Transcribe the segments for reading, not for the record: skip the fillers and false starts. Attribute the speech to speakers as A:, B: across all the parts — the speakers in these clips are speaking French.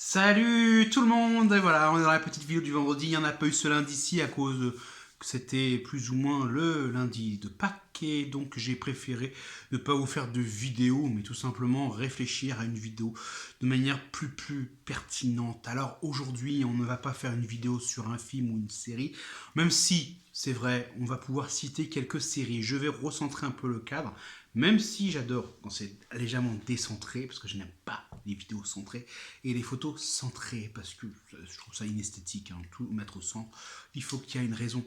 A: Salut tout le monde. Et voilà, on est dans la petite vidéo du vendredi. Il n'y en a pas eu ce lundi-ci à cause que c'était plus ou moins le lundi de Pâques. Et donc j'ai préféré ne pas vous faire de vidéo, mais tout simplement réfléchir à une vidéo de manière plus pertinente. Alors aujourd'hui, on ne va pas faire une vidéo sur un film ou une série, même si c'est vrai, on va pouvoir citer quelques séries. Je vais recentrer un peu le cadre, même si j'adore quand c'est légèrement décentré, parce que je n'aime pas les vidéos centrées et les photos centrées, parce que je trouve ça inesthétique, hein, tout mettre au centre. Il faut qu'il y ait une raison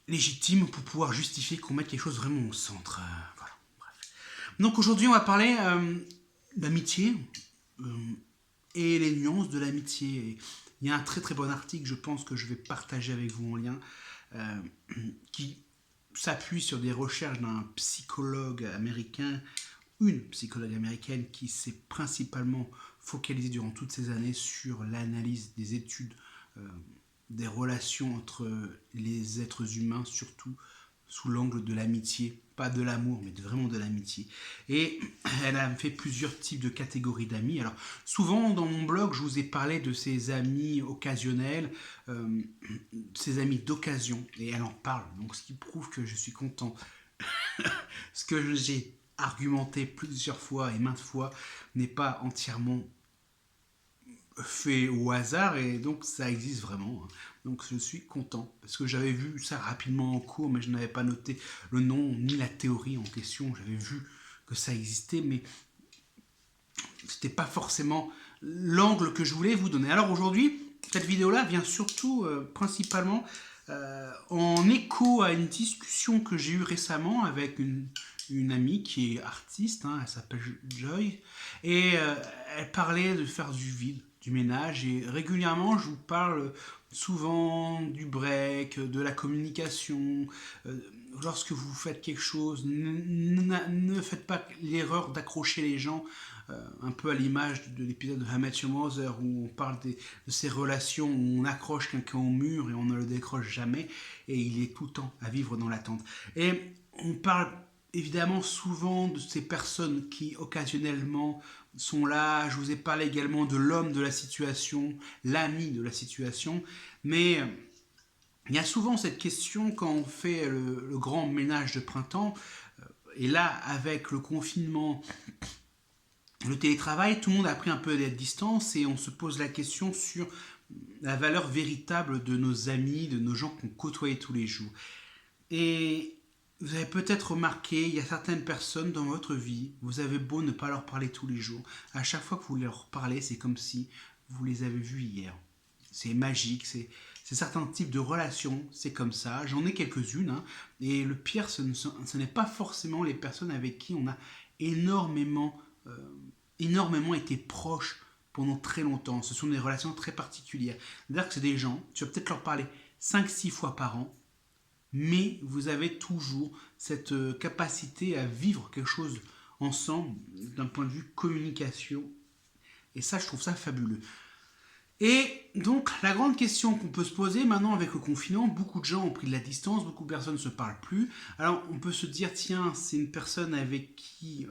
A: légitime pour pouvoir justifier qu'on mette quelque chose vraiment au centre. Voilà. Bref. Donc aujourd'hui, on va parler d'amitié et les nuances de l'amitié. Il y a un très bon article, je pense, que je vais partager avec vous en lien, euh, qui s'appuie sur des recherches d'un psychologue américain, une psychologue américaine qui s'est principalement focalisée durant toutes ces années sur l'analyse des études des relations entre les êtres humains, surtout sous l'angle de l'amitié, pas de l'amour, mais vraiment de l'amitié. Et elle a fait plusieurs types de catégories d'amis. Alors, souvent dans mon blog, je vous ai parlé de ces amis occasionnels, ces amis d'occasion, et elle en parle, donc ce qui prouve que je suis content. Ce que j'ai argumenté plusieurs fois et maintes fois n'est pas entièrement fait au hasard, et donc ça existe vraiment. Donc je suis content parce que j'avais vu ça rapidement en cours, mais je n'avais pas noté le nom ni la théorie en question. J'avais vu que ça existait, mais c'était pas forcément l'angle que je voulais vous donner. Alors aujourd'hui, cette vidéo-là vient surtout principalement en écho à une discussion que j'ai eue récemment avec une amie qui est artiste, hein, elle s'appelle Joy, et elle parlait de faire du vide, du ménage, et régulièrement je vous parle souvent du break, de la communication. Lorsque vous faites quelque chose, ne faites pas l'erreur d'accrocher les gens, un peu à l'image de l'épisode de How I Met Your Mother, où on parle de ces relations où on accroche quelqu'un au mur et on ne le décroche jamais, et il est tout le temps à vivre dans l'attente. Et on parle évidemment souvent de ces personnes qui occasionnellement sont là. Je vous ai parlé également de l'homme de la situation, l'ami de la situation, mais il y a souvent cette question quand on fait le grand ménage de printemps, et là avec le confinement, le télétravail, tout le monde a pris un peu de distance et on se pose la question sur la valeur véritable de nos amis, de nos gens qu'on côtoie tous les jours. Et vous avez peut-être remarqué, il y a certaines personnes dans votre vie, vous avez beau ne pas leur parler tous les jours, à chaque fois que vous leur parlez, c'est comme si vous les avez vus hier. C'est magique, c'est certains types de relations, c'est comme ça. J'en ai quelques-unes, hein, et le pire, ce n'est pas forcément les personnes avec qui on a énormément, énormément été proches pendant très longtemps. Ce sont des relations très particulières. C'est-à-dire que c'est des gens, tu vas peut-être leur parler 5-6 fois par an, mais vous avez toujours cette capacité à vivre quelque chose ensemble d'un point de vue communication. Et ça, je trouve ça fabuleux. Et donc, la grande question qu'on peut se poser maintenant avec le confinement, beaucoup de gens ont pris de la distance, beaucoup de personnes ne se parlent plus. Alors, on peut se dire, tiens, c'est une personne avec qui...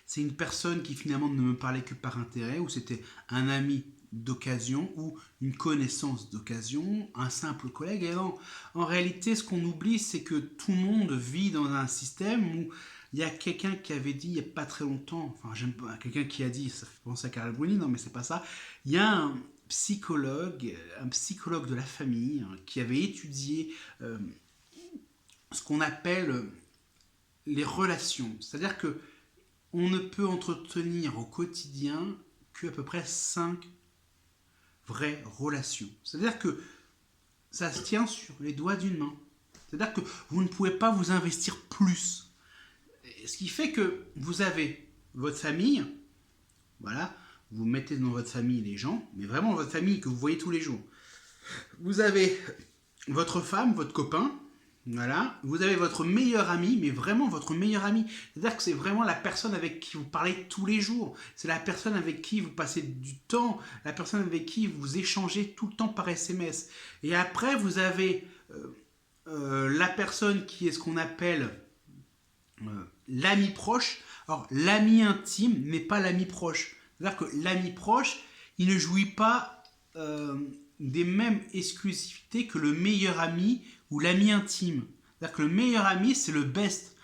A: c'est une personne qui finalement ne me parlait que par intérêt, ou c'était un ami d'occasion, ou une connaissance d'occasion, un simple collègue. Et non, en réalité, ce qu'on oublie, c'est que tout le monde vit dans un système où il y a quelqu'un qui avait dit il n'y a pas très longtemps, enfin j'aime pas, quelqu'un qui a dit, ça fait penser à Carl Bruni, non mais c'est pas ça, il y a un psychologue de la famille, hein, qui avait étudié ce qu'on appelle les relations. C'est-à-dire que on ne peut entretenir au quotidien qu'à peu près 5 vraies relations. C'est-à-dire que ça se tient sur les doigts d'une main. C'est-à-dire que vous ne pouvez pas vous investir plus. Ce qui fait que vous avez votre famille, voilà, vous mettez dans votre famille les gens, mais vraiment votre famille que vous voyez tous les jours. Vous avez votre femme, votre copain, voilà. Vous avez votre meilleur ami, mais vraiment votre meilleur ami. C'est-à-dire que c'est vraiment la personne avec qui vous parlez tous les jours. C'est la personne avec qui vous passez du temps, la personne avec qui vous échangez tout le temps par SMS. Et après, vous avez la personne qui est ce qu'on appelle l'ami proche. Alors, l'ami intime, mais pas l'ami proche. C'est-à-dire que l'ami proche, il ne jouit pas des mêmes exclusivités que le meilleur ami ou l'ami intime. C'est-à-dire que le meilleur ami, c'est le best.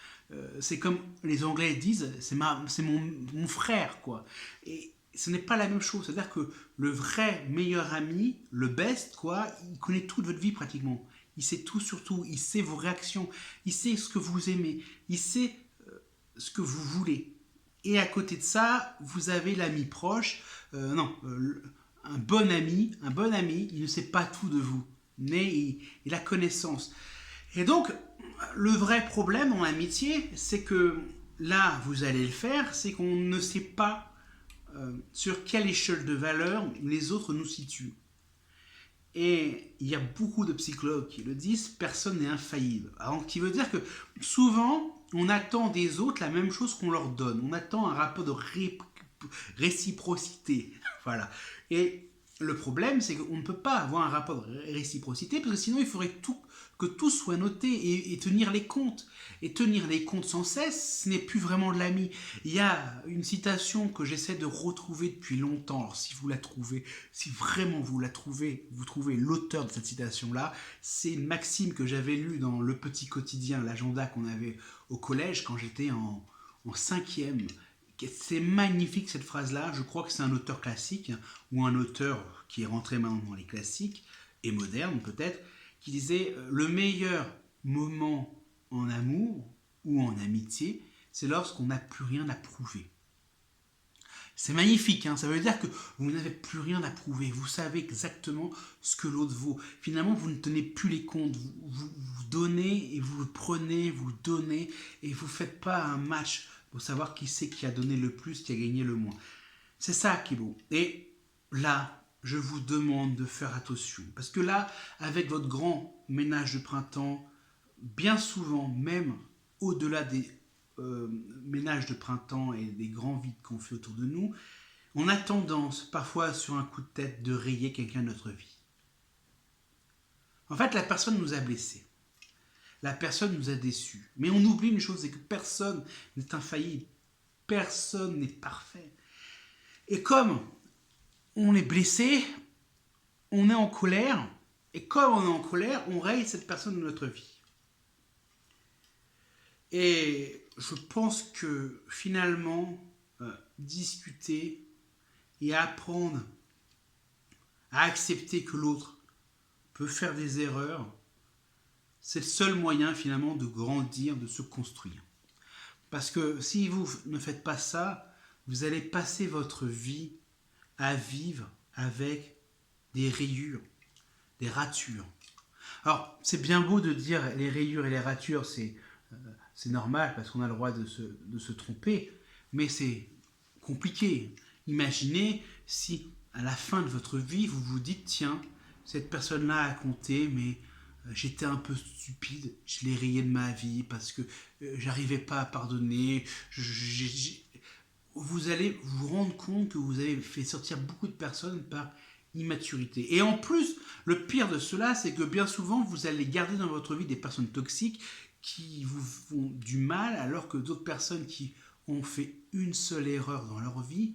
A: C'est comme les Anglais disent, c'est mon frère, quoi. Et ce n'est pas la même chose. C'est-à-dire que le vrai meilleur ami, le best, quoi, il connaît toute votre vie pratiquement. Il sait tout sur tout. Il sait vos réactions. Il sait ce que vous aimez. Il sait ce que vous voulez. Et à côté de ça, vous avez l'ami proche. Un bon ami, il ne sait pas tout de vous, mais il a connaissance. Et donc, le vrai problème en amitié, c'est que là, vous allez le faire, c'est qu'on ne sait pas sur quelle échelle de valeur les autres nous situent. Et il y a beaucoup de psychologues qui le disent, personne n'est infaillible. Alors, ce qui veut dire que souvent, on attend des autres la même chose qu'on leur donne. On attend un rapport de réciprocité. Voilà. Et le problème, c'est qu'on ne peut pas avoir un rapport de réciprocité, parce que sinon, il faudrait que tout soit noté et tenir les comptes. Et tenir les comptes sans cesse, ce n'est plus vraiment de l'ami. Il y a une citation que j'essaie de retrouver depuis longtemps. Alors, si vous la trouvez, si vraiment vous la trouvez, vous trouvez l'auteur de cette citation-là, c'est une maxime que j'avais lue dans le petit quotidien, l'agenda qu'on avait au collège quand j'étais en 5e. C'est magnifique cette phrase-là, je crois que c'est un auteur classique, ou un auteur qui est rentré maintenant dans les classiques, et moderne peut-être, qui disait « Le meilleur moment en amour ou en amitié, c'est lorsqu'on n'a plus rien à prouver. » C'est magnifique, hein, ça veut dire que vous n'avez plus rien à prouver, vous savez exactement ce que l'autre vaut. Finalement, vous ne tenez plus les comptes, vous donnez et vous prenez, vous donnez, et vous ne faites pas un match pour savoir qui c'est qui a donné le plus, qui a gagné le moins. C'est ça qui est beau. Et là, je vous demande de faire attention. Parce que là, avec votre grand ménage de printemps, bien souvent, même au-delà des ménages de printemps et des grands vides qu'on fait autour de nous, on a tendance, parfois sur un coup de tête, de rayer quelqu'un de notre vie. En fait, la personne nous a blessés. La personne nous a déçus. Mais on oublie une chose, c'est que personne n'est infaillible. Personne n'est parfait. Et comme on est blessé, on est en colère. Et comme on est en colère, on raye cette personne de notre vie. Et je pense que finalement, discuter et apprendre à accepter que l'autre peut faire des erreurs, c'est le seul moyen finalement de grandir, de se construire. Parce que si vous ne faites pas ça, vous allez passer votre vie à vivre avec des rayures, des ratures. Alors, c'est bien beau de dire les rayures et les ratures, c'est normal parce qu'on a le droit de se tromper, mais c'est compliqué. Imaginez si à la fin de votre vie, vous vous dites, tiens, cette personne-là a compté, mais j'étais un peu stupide, je l'ai rayé de ma vie parce que j'arrivais pas à pardonner. Vous allez vous rendre compte que vous avez fait sortir beaucoup de personnes par immaturité. Et en plus, le pire de cela, c'est que bien souvent, vous allez garder dans votre vie des personnes toxiques qui vous font du mal, alors que d'autres personnes qui ont fait une seule erreur dans leur vie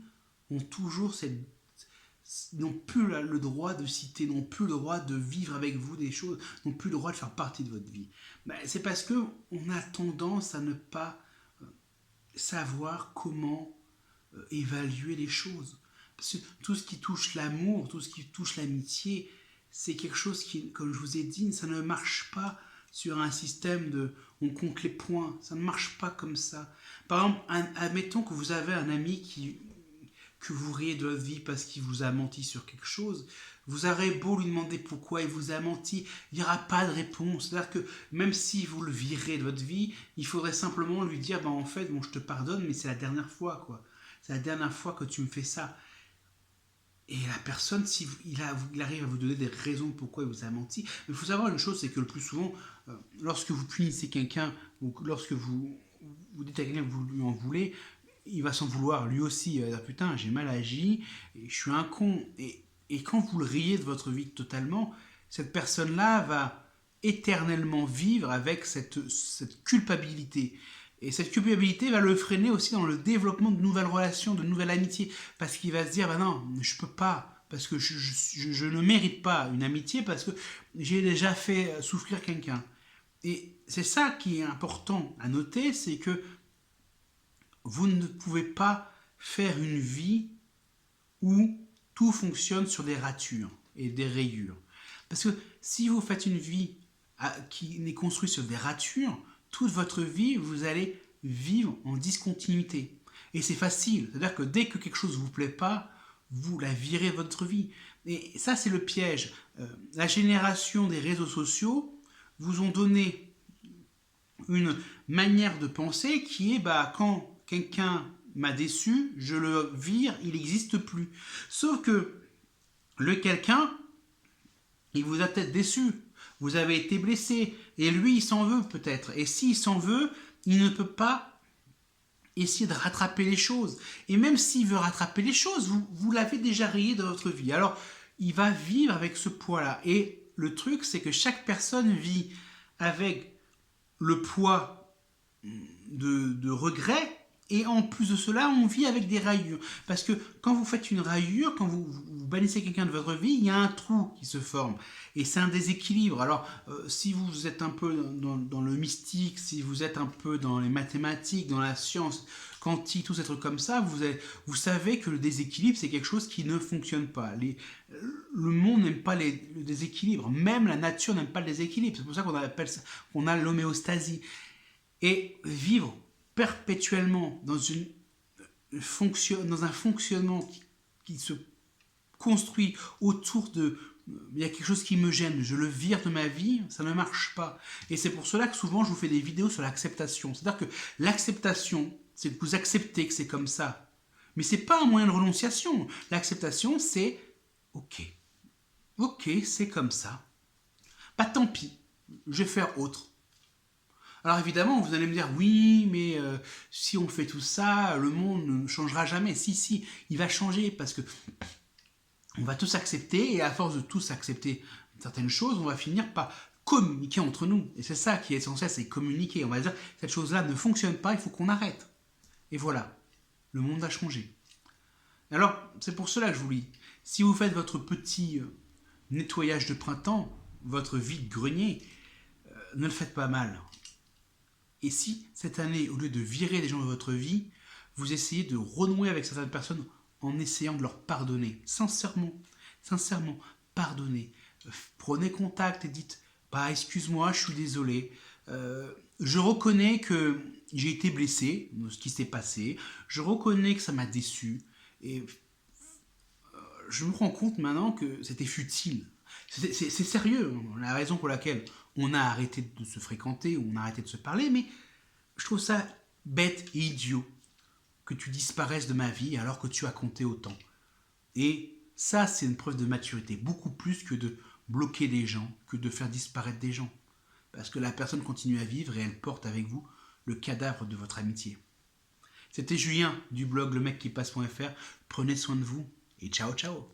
A: ont toujours n'ont plus le droit de citer, n'ont plus le droit de vivre avec vous des choses, n'ont plus le droit de faire partie de votre vie. C'est parce que on a tendance à ne pas savoir comment évaluer les choses. Parce que tout ce qui touche l'amour, tout ce qui touche l'amitié, c'est quelque chose qui, comme je vous ai dit, ça ne marche pas sur un système de on compte les points, ça ne marche pas comme ça. Par exemple, admettons que vous avez un ami que vous riez de votre vie parce qu'il vous a menti sur quelque chose, vous aurez beau lui demander pourquoi il vous a menti, il n'y aura pas de réponse. C'est-à-dire que même si vous le virez de votre vie, il faudrait simplement lui dire en fait, je te pardonne, mais c'est la dernière fois, quoi. C'est la dernière fois que tu me fais ça. Et la personne, il arrive à vous donner des raisons pourquoi il vous a menti. Mais il faut savoir une chose, c'est que le plus souvent, lorsque vous punissez quelqu'un, ou lorsque vous dites à quelqu'un que vous lui en voulez, il va s'en vouloir lui aussi. Il va dire putain, j'ai mal agi, et je suis un con. Et quand vous le riez de votre vie totalement, cette personne-là va éternellement vivre avec cette culpabilité. Et cette culpabilité va le freiner aussi dans le développement de nouvelles relations, de nouvelles amitiés. Parce qu'il va se dire, bah non, je peux pas, parce que je ne mérite pas une amitié, parce que j'ai déjà fait souffrir quelqu'un. Et c'est ça qui est important à noter, c'est que vous ne pouvez pas faire une vie où tout fonctionne sur des ratures et des rayures. Parce que si vous faites une vie qui n'est construite sur des ratures, toute votre vie, vous allez vivre en discontinuité. Et c'est facile, c'est-à-dire que dès que quelque chose ne vous plaît pas, vous la virez de votre vie. Et ça, c'est le piège. La génération des réseaux sociaux vous ont donné une manière de penser qui est, bah, quand quelqu'un m'a déçu, je le vire, il n'existe plus. Sauf que le quelqu'un, il vous a peut-être déçu, vous avez été blessé, et lui, il s'en veut peut-être. Et s'il s'en veut, il ne peut pas essayer de rattraper les choses. Et même s'il veut rattraper les choses, vous l'avez déjà rayé de votre vie. Alors, il va vivre avec ce poids-là. Et le truc, c'est que chaque personne vit avec le poids de regret. Et en plus de cela, on vit avec des rayures. Parce que quand vous faites une rayure, quand vous bannissez quelqu'un de votre vie, il y a un trou qui se forme. Et c'est un déséquilibre. Alors, si vous êtes un peu dans le mystique, si vous êtes un peu dans les mathématiques, dans la science quantique, tous ces trucs comme ça, vous savez que le déséquilibre, c'est quelque chose qui ne fonctionne pas. Le monde n'aime pas le déséquilibre. Même la nature n'aime pas le déséquilibre. C'est pour ça qu'on a l'homéostasie. Et vivre perpétuellement dans un fonctionnement qui se construit autour de il y a quelque chose qui me gêne, je le vire de ma vie, ça ne marche pas. Et c'est pour cela que souvent je vous fais des vidéos sur l'acceptation. C'est-à-dire que l'acceptation, c'est que vous acceptez que c'est comme ça. Mais c'est pas un moyen de renonciation. L'acceptation, c'est ok. Ok, c'est comme ça. Bah tant pis, je vais faire autre. Alors évidemment, vous allez me dire, oui, mais si on fait tout ça, le monde ne changera jamais. Si, il va changer parce que on va tous accepter et à force de tous accepter certaines choses, on va finir par communiquer entre nous. Et c'est ça qui est essentiel, c'est communiquer. On va dire, cette chose-là ne fonctionne pas, il faut qu'on arrête. Et voilà, le monde a changé. Alors, c'est pour cela que je vous dis, si vous faites votre petit nettoyage de printemps, votre vide-grenier, ne le faites pas mal. Et si, cette année, au lieu de virer des gens de votre vie, vous essayez de renouer avec certaines personnes en essayant de leur pardonner, sincèrement, pardonnez. Prenez contact et dites, bah excuse-moi, je suis désolé, je reconnais que j'ai été blessé de ce qui s'est passé, je reconnais que ça m'a déçu, et je me rends compte maintenant que c'était futile. C'est sérieux, la raison pour laquelle on a arrêté de se fréquenter, ou on a arrêté de se parler, mais je trouve ça bête et idiot que tu disparaisses de ma vie alors que tu as compté autant. Et ça, c'est une preuve de maturité, beaucoup plus que de bloquer des gens, que de faire disparaître des gens. Parce que la personne continue à vivre et elle porte avec vous le cadavre de votre amitié. C'était Julien du blog lemecquipasse.fr. Prenez soin de vous et ciao ciao.